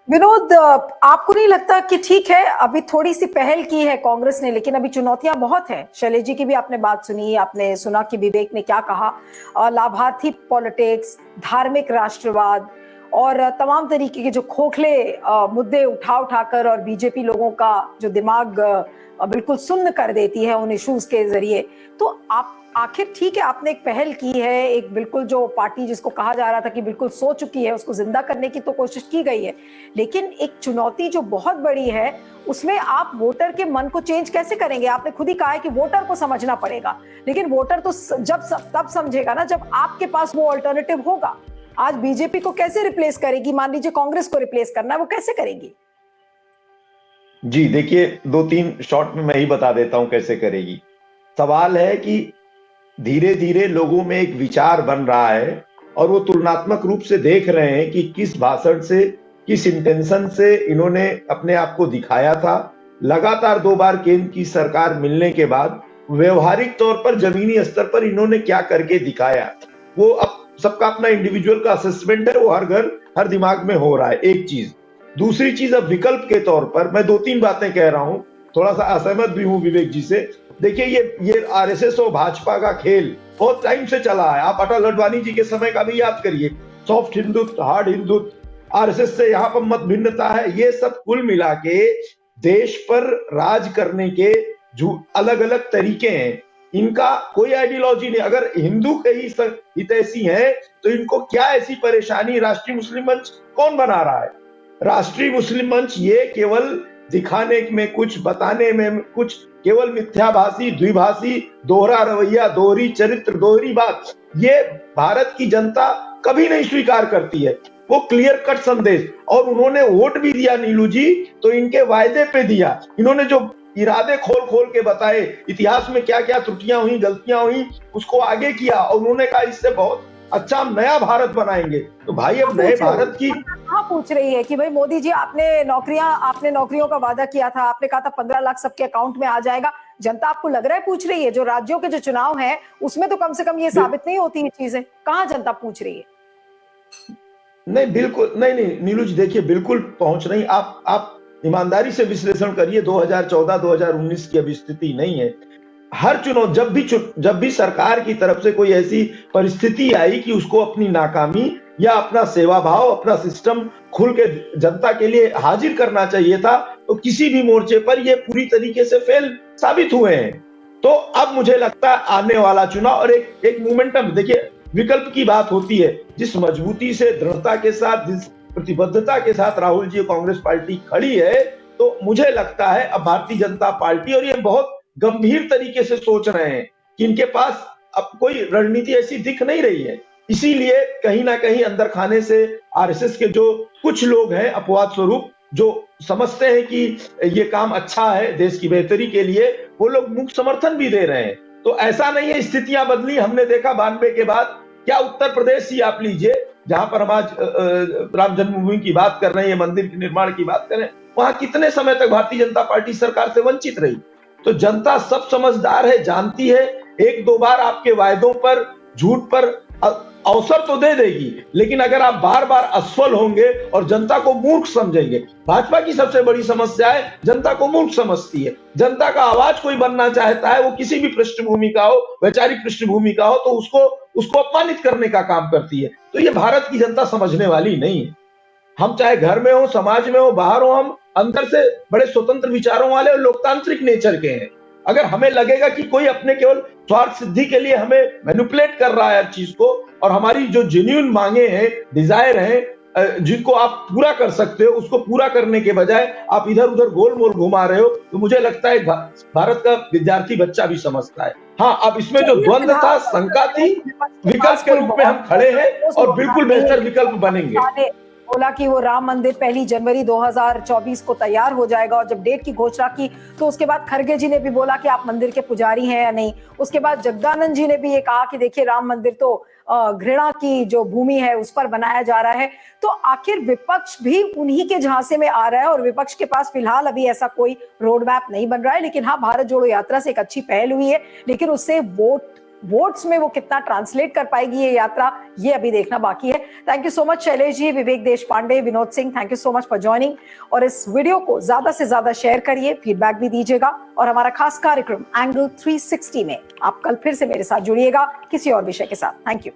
विनोद, आपको नहीं लगता कि ठीक है अभी थोड़ी सी पहल की है कांग्रेस ने, लेकिन अभी चुनौतियां बहुत हैं। शैलेश जी की भी आपने बात सुनी, आपने सुना कि विवेक ने क्या कहा। लाभार्थी पॉलिटिक्स, धार्मिक राष्ट्रवाद और तमाम तरीके के जो खोखले मुद्दे उठा उठाकर और बीजेपी लोगों का जो दिमाग बिल्कुल सुन्न कर देती है उन इश्यूज के जरिए। तो आप आखिर ठीक है, आपने एक पहल की है, एक बिल्कुल जो पार्टी जिसको कहा जा रहा था कि बिल्कुल सो चुकी है उसको जिंदा करने की तो कोशिश की गई है, लेकिन एक चुनौती जो बहुत बड़ी है उसमें आप वोटर के मन को चेंज कैसे करेंगे? आपने खुद ही कहा है कि वोटर को समझना पड़ेगा, लेकिन वोटर तो तब समझेगा ना जब आपके पास वो अल्टरनेटिव होगा। आज बीजेपी को कैसे रिप्लेस करेगी? मान लीजिए कांग्रेस को रिप्लेस करना है, वो कैसे करेगी? जी देखिए, दो तीन शॉर्ट में मैं ही बता देता हूं कैसे करेगी। सवाल है कि धीरे धीरे लोगों में एक विचार बन रहा है और वो तुलनात्मक रूप से देख रहे हैं कि किस भाषण से, किस इंटेंशन से इन्होंने अपने आप को दिखाया था। लगातार 2 बार केंद्र की सरकार मिलने के बाद व्यवहारिक तौर पर जमीनी स्तर पर इन्होंने क्या करके दिखाया, वो अब सबका अपना इंडिविजुअल का असेसमेंट है, वो हर घर हर दिमाग में हो रहा है। एक चीज। दूसरी चीज, अब विकल्प के तौर पर मैं 2-3 बातें कह रहा हूं, थोड़ा सा असहमत भी हूं विवेक जी से। देखिए, ये आरएसएस और भाजपा का खेल बहुत टाइम से चला है। आप अटल अडवाणी जी के समय का भी याद करिए। Soft Hindutva, hard Hindutva, RSS से यहाँ पर मत भिन्नता है, ये सब कुल मिला के देश पर राज करने के अलग अलग तरीके हैं। इनका कोई आइडियोलॉजी नहीं। अगर हिंदू के ही हितैषी हैं तो इनको क्या ऐसी परेशानी? राष्ट्रीय मुस्लिम मंच कौन बना रहा है? राष्ट्रीय मुस्लिम मंच ये केवल दिखाने में कुछ, बताने में कुछ, केवल मिथ्याभाषी, द्विभाषी, दोहरा रवैया, दोहरी चरित्र, दोहरी बात, ये भारत की जनता कभी नहीं स्वीकार करती है। वो क्लियर कट संदेश, और उन्होंने वोट भी दिया नीलू जी तो इनके वायदे पे दिया। इन्होंने जो इरादे खोल खोल के बताए, इतिहास में क्या क्या त्रुटियां हुई, गलतियां हुई, उसको आगे किया और उन्होंने कहा इससे बहुत अच्छा हम नया भारत बनाएंगे। तो भाई अब नए भारत की हाँ, पूछ रही है कि भाई मोदी जी, आपने नौकरियों का वादा किया था, आपने कहा था 15 लाख सबके अकाउंट में आ जाएगा। जनता आपको लग रहा है पूछ रही है? जो राज्यों के जो चुनाव है उसमें तो कम से कम ये साबित नहीं होती है चीजें। कहाँ जनता पूछ रही है? नहीं, बिल्कुल नहीं, नहीं नीलू जी, देखिए बिल्कुल पहुंच नहीं। आप ईमानदारी से विश्लेषण करिए। 2014-2019 की अभी स्थिति नहीं है। हर चुनाव, जब भी सरकार की तरफ से कोई ऐसी परिस्थिति आई कि उसको अपनी नाकामी या अपना सेवा भाव, अपना सिस्टम खुल के जनता के लिए हाजिर करना चाहिए था, तो किसी भी मोर्चे पर ये पूरी तरीके से फेल साबित हुए हैं। तो अब मुझे लगता है आने वाला चुनाव और एक मोमेंटम, देखिए विकल्प की बात होती है। जिस मजबूती से, दृढ़ता के साथ, जिस प्रतिबद्धता के साथ राहुल जी कांग्रेस पार्टी खड़ी है, तो मुझे लगता है अब भारतीय जनता पार्टी, और ये बहुत गंभीर तरीके से सोच रहे हैं कि इनके पास अब कोई रणनीति ऐसी दिख नहीं रही है। इसीलिए कहीं ना कहीं अंदर खाने से आरएसएस के जो कुछ लोग हैं अपवाद स्वरूप, जो समझते हैं कि ये काम अच्छा है देश की बेहतरी के लिए, वो लोग मुक्त समर्थन भी दे रहे हैं। तो ऐसा नहीं है, स्थितियां बदली। हमने देखा 92 के बाद, क्या उत्तर प्रदेश ही आप लीजिए, जहां पर हम आज राम जन्मभूमि की बात कर रहे हैं, मंदिर के निर्माण की बात कर रहे हैं, वहां कितने समय तक भारतीय जनता पार्टी सरकार से वंचित रही। तो जनता सब समझदार है, जानती है। 1-2 बार आपके वायदों पर, झूठ पर अवसर तो दे देगी, लेकिन अगर आप बार बार असफल होंगे और जनता को मूर्ख समझेंगे। भाजपा की सबसे बड़ी समस्या है जनता को मूर्ख समझती है। जनता का आवाज कोई बनना चाहता है, वो किसी भी पृष्ठभूमि का हो, वैचारिक पृष्ठभूमि का हो, तो उसको अपमानित करने का काम करती है। तो ये भारत की जनता समझने वाली नहीं है। हम चाहे घर में हो, समाज में हो, बाहर हो, हम अंदर से बड़े स्वतंत्र विचारों वाले और लोकतांत्रिक नेचर के हैं। अगर हमें लगेगा कि कोई अपने केवल स्वार्थ सिद्धि के लिए हमें मैनिपुलेट कर रहा है हर चीज को, और हमारी जो जेन्युइन मांगे हैं, डिजायर हैं, जिनको आप पूरा कर सकते हो, उसको पूरा करने के बजाय आप इधर उधर गोल मोल घुमा रहे हो, तो मुझे लगता है भारत का विद्यार्थी बच्चा भी समझता है। हाँ, अब इसमें जो द्वंद्व था, शंका थी, विकल्प के रूप में हम खड़े हैं और बिल्कुल बेहतर विकल्प बनेंगे। बोला कि वो राम मंदिर 1 जनवरी 2024 को तैयार हो जाएगा, और जब डेट की घोषणा की तो उसके बाद खड़गे जी ने भी बोला कि आप मंदिर के पुजारी हैं या नहीं। उसके बाद जगदानंद जी ने भी ये कहा कि देखिए राम मंदिर तो घृणा की जो भूमि है उस पर बनाया जा रहा है। तो आखिर विपक्ष भी उन्हीं के झांसे में आ रहा है, और विपक्ष के पास फिलहाल अभी ऐसा कोई रोड मैप नहीं बन रहा है। लेकिन हाँ, भारत जोड़ो यात्रा से एक अच्छी पहल हुई है, लेकिन उससे वोट्स में वो कितना ट्रांसलेट कर पाएगी ये यात्रा, ये अभी देखना बाकी है। Thank you so much Shailesh ji, Vivek Deshpande, Vinod Singh, thank you so much for joining. और इस वीडियो को ज्यादा से ज्यादा शेयर करिए, फीडबैक भी दीजिएगा, और हमारा खास कार्यक्रम एंगल 360 में आप कल फिर से मेरे साथ जुड़िएगा किसी और विषय के साथ। Thank you.